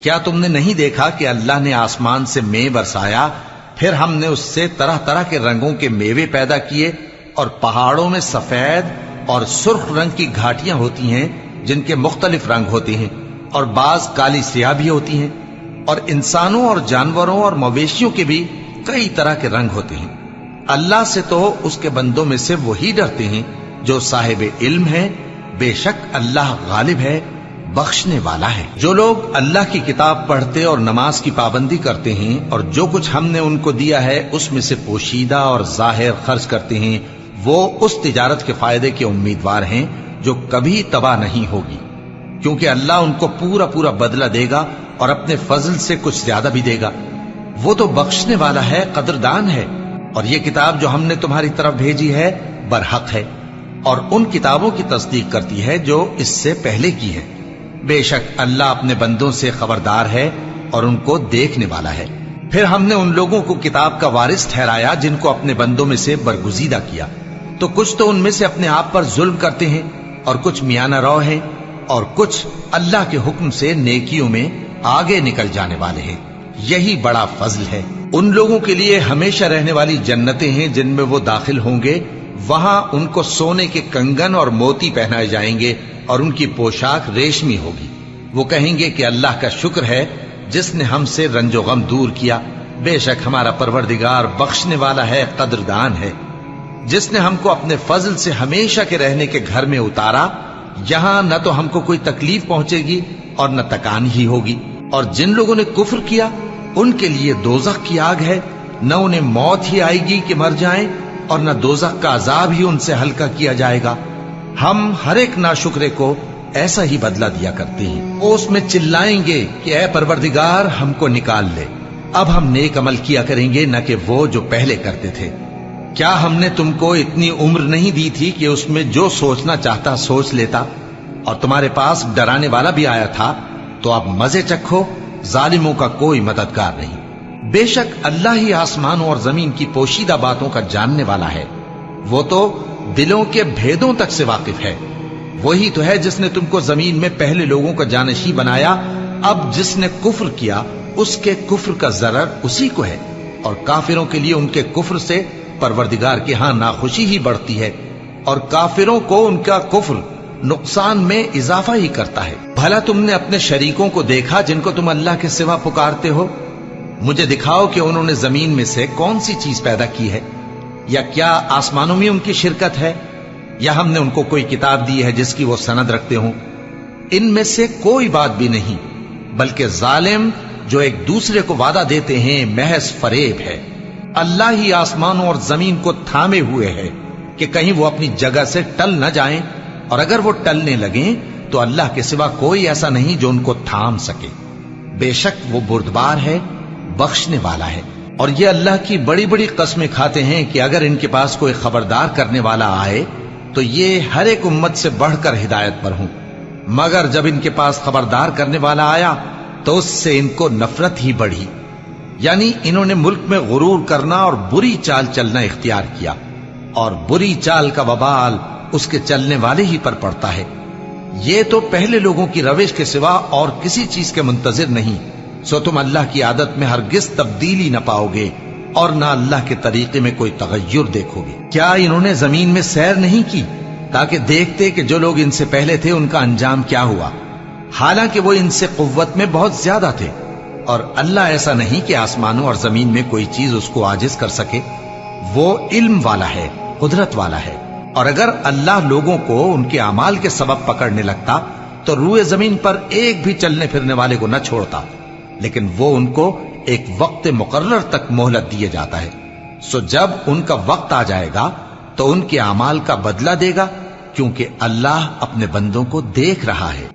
کیا تم نے نہیں دیکھا کہ اللہ نے آسمان سے مے برسایا، پھر ہم نے اس سے طرح طرح کے رنگوں کے میوے پیدا کیے، اور پہاڑوں میں سفید اور سرخ رنگ کی گھاٹیاں ہوتی ہیں جن کے مختلف رنگ ہوتے ہیں، اور بعض کالی سیاہ بھی ہوتی ہیں، اور انسانوں اور جانوروں اور مویشیوں کے بھی کئی طرح کے رنگ ہوتے ہیں۔ اللہ سے تو اس کے بندوں میں سے وہی ڈرتے ہیں جو صاحب علم ہے، بے شک اللہ غالب ہے، بخشنے والا ہے۔ جو لوگ اللہ کی کتاب پڑھتے اور نماز کی پابندی کرتے ہیں اور جو کچھ ہم نے ان کو دیا ہے اس میں سے پوشیدہ اور ظاہر خرچ کرتے ہیں، وہ اس تجارت کے فائدے کے امیدوار ہیں جو کبھی تباہ نہیں ہوگی، کیونکہ اللہ ان کو پورا پورا بدلہ دے گا اور اپنے فضل سے کچھ زیادہ بھی دے گا۔ وہ تو بخشنے والا ہے، قدردان ہے۔ اور یہ کتاب جو ہم نے تمہاری طرف بھیجی ہے برحق ہے، اور ان کتابوں کی تصدیق کرتی ہے جو اس سے پہلے کی ہے۔ بے شک اللہ اپنے بندوں سے خبردار ہے اور ان کو دیکھنے والا ہے۔ پھر ہم نے ان لوگوں کو کتاب کا وارث ٹھہرایا جن کو اپنے بندوں میں سے برگزیدہ کیا، تو کچھ تو ان میں سے اپنے آپ پر ظلم کرتے ہیں اور کچھ میانہ رو ہیں، اور کچھ اللہ کے حکم سے نیکیوں میں آگے نکل جانے والے ہیں۔ یہی بڑا فضل ہے۔ ان لوگوں کے لیے ہمیشہ رہنے والی جنتیں ہیں جن میں وہ داخل ہوں گے، وہاں ان کو سونے کے کنگن اور موتی پہنائے جائیں گے اور ان کی پوشاک ریشمی ہوگی۔ وہ کہیں گے کہ اللہ کا شکر ہے جس نے ہم سے رنج و غم دور کیا، بے شک ہمارا پروردگار بخشنے والا ہے، قدردان ہے۔ جس نے ہم کو اپنے فضل سے ہمیشہ کے رہنے کے گھر میں اتارا، یہاں نہ تو ہم کو کوئی تکلیف پہنچے گی اور نہ تکان ہی ہوگی۔ اور جن لوگوں نے کفر کیا ان کے لیے دوزخ کی آگ ہے، نہ انہیں موت ہی آئے گی کہ مر جائیں، اور نہ دوزخ کا عذاب ہی ان سے ہلکا کیا جائے گا۔ ہم ہر ایک ناشکرے کو ایسا ہی بدلہ دیا کرتے ہیں۔ وہ اس میں چلائیں گے کہ اے پروردگار ہم کو نکال لے، اب ہم نیک عمل کیا کریں گے نہ کہ وہ جو پہلے کرتے تھے۔ کیا ہم نے تم کو اتنی عمر نہیں دی تھی کہ اس میں جو سوچنا چاہتا سوچ لیتا، اور تمہارے پاس ڈرانے والا بھی آیا تھا؟ تو اب مزے چکھو، ظالموں کا کوئی مددگار نہیں۔ بے شک اللہ ہی آسمانوں اور زمین کی پوشیدہ باتوں کا جاننے والا ہے، وہ تو دلوں کے بھیدوں تک سے واقف ہے۔ وہی تو ہے جس نے تم کو زمین میں پہلے لوگوں کا جانشین بنایا، اب جس نے کفر کیا اس کے کفر کا ضرر اسی کو ہے، اور کافروں کے لیے ان کے کفر سے پروردگار کے ہاں ناخوشی ہی بڑھتی ہے، اور کافروں کو ان کا کفر نقصان میں اضافہ ہی کرتا ہے۔ بھلا تم نے اپنے شریکوں کو دیکھا جن کو تم اللہ کے سوا پکارتے ہو؟ مجھے دکھاؤ کہ انہوں نے زمین میں سے کون سی چیز پیدا کی ہے، یا کیا آسمانوں میں ان کی شرکت ہے، یا ہم نے ان کو کوئی کتاب دی ہے جس کی وہ سند رکھتے ہوں؟ ان میں سے کوئی بات بھی نہیں، بلکہ ظالم جو ایک دوسرے کو وعدہ دیتے ہیں محض فریب ہے۔ اللہ ہی آسمانوں اور زمین کو تھامے ہوئے ہے کہ کہیں وہ اپنی جگہ سے ٹل نہ جائیں، اور اگر وہ ٹلنے لگیں تو اللہ کے سوا کوئی ایسا نہیں جو ان کو تھام سکے۔ بے شک وہ بردبار ہے، بخشنے والا ہے۔ اور یہ اللہ کی بڑی بڑی قسمیں کھاتے ہیں کہ اگر ان کے پاس کوئی خبردار کرنے والا آئے تو یہ ہر ایک امت سے بڑھ کر ہدایت پر ہوں، مگر جب ان کے پاس خبردار کرنے والا آیا تو اس سے ان کو نفرت ہی بڑھی، یعنی انہوں نے ملک میں غرور کرنا اور بری چال چلنا اختیار کیا، اور بری چال کا وبال اس کے چلنے والے ہی پر پڑتا ہے۔ یہ تو پہلے لوگوں کی روش کے سوا اور کسی چیز کے منتظر نہیں، سو تم اللہ کی عادت میں ہرگز تبدیلی نہ پاؤ گے اور نہ اللہ کے طریقے میں کوئی تغیر دیکھو گے۔ کیا انہوں نے زمین میں سیر نہیں کی تاکہ دیکھتے کہ جو لوگ ان سے پہلے تھے ان کا انجام کیا ہوا، حالانکہ وہ ان سے قوت میں بہت زیادہ تھے؟ اور اللہ ایسا نہیں کہ آسمانوں اور زمین میں کوئی چیز اس کو عاجز کر سکے، وہ علم والا ہے، قدرت والا ہے۔ اور اگر اللہ لوگوں کو ان کے اعمال کے سبب پکڑنے لگتا تو روئے زمین پر ایک بھی چلنے پھرنے والے کو نہ چھوڑتا، لیکن وہ ان کو ایک وقت مقرر تک مہلت دیے جاتا ہے، سو جب ان کا وقت آ جائے گا تو ان کے اعمال کا بدلہ دے گا، کیونکہ اللہ اپنے بندوں کو دیکھ رہا ہے۔